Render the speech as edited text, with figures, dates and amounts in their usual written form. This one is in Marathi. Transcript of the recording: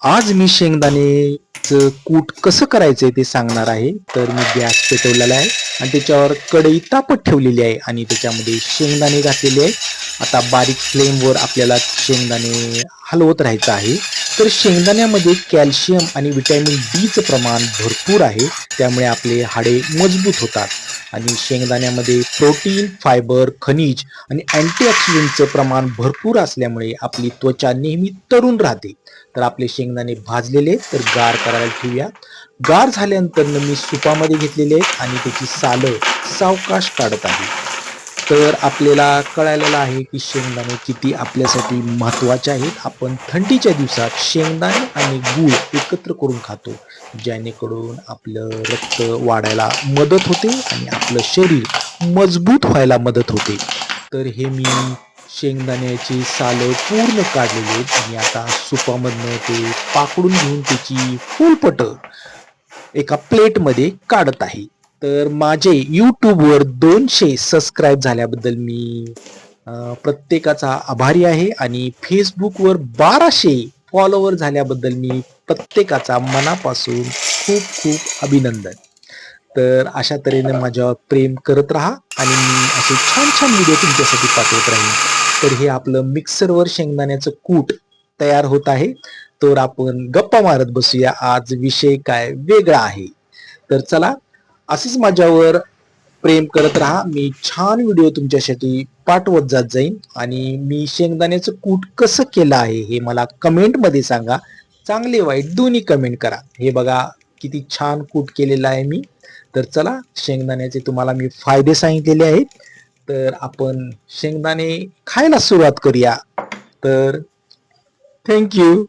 आज मी शेंगदाणेचं कूट कसं करायचंय ते सांगणार आहे. तर मी गॅस पेटवलेला आहे आणि त्याच्यावर कढई तापत ठेवलेली आहे आणि त्याच्यामध्ये शेंगदाणे घातलेले आहेत. आता बारीक फ्लेमवर आपल्याला शेंगदाणे हलवत राहायचं आहे. तर शेंगदाण्यामध्ये कॅल्शियम आणि व्हिटॅमिन डीचं प्रमाण भरपूर आहे, त्यामुळे आपले हाडे मजबूत होतात. आणि शेंगदाण्यामध्ये प्रोटीन, फायबर, खनिज आणि अँटीऑक्सिडंटचं प्रमाण भरपूर असल्यामुळे आपली त्वचा नेहमी तरुण राहते. तर आपले शेंगदाणे भाजलेले तर गार करायला ठेवूया. गार झाल्यानंतर मी सुपामध्ये घेतलेले आहेत आणि त्याची सालं सावकाश काढत आहे. तर आपल्याला कळालेलं आहे की शेंगदाणे किती आपल्यासाठी महत्त्वाचे आहेत. आपण थंडीच्या दिवसात शेंगदाणे आणि गूळ एकत्र करून खातो, जेणेकरून आपलं रक्त वाढायला मदत होते आणि आपलं शरीर मजबूत व्हायला मदत होते. तर हे मी शेंगदाण्याची सालं पूर्ण काढलेली आहेत आणि आता सुपामधनं ते पाकडून घेऊन त्याची फुलपट एका प्लेटमध्ये काढत आहे. तर माझे यूट्यूबवर 200 सबस्क्राईब झाल्याबद्दल मी प्रत्येकाचा आभारी आहे आणि फेसबुकवर 1200 फॉलोवर झाल्याबद्दल मी प्रत्येकाचा मनापासून खूप खूप अभिनंदन. तर अशा तऱ्हेने माझ्यावर प्रेम करत राहा आणि मी असे छान छान व्हिडिओ तुमच्यासाठी पाठवत राहीन. तर हे आपलं मिक्सरवर शेंगदाण्याचं कूट तयार होत आहे. तर आपण गप्पा मारत बसूया. आज विषय काय वेगळा आहे. तर चला, असेच माझ्यावर प्रेम करत राहा. मी छान व्हिडिओ तुमच्यासाठी पाठवत जात जाईन आणि मी शेंगदाण्याचं कूट कसं केलं आहे हे मला कमेंटमध्ये सांगा. चांगले वाईट दोन्ही कमेंट करा. हे बघा किती छान कूट केलेलं आहे मी. तर चला, शेंगदाण्याचे तुम्हाला मी फायदे सांगितलेले आहेत. तर आपण शेंगदाणे खायला सुरुवात करूया. तर थँक्यू.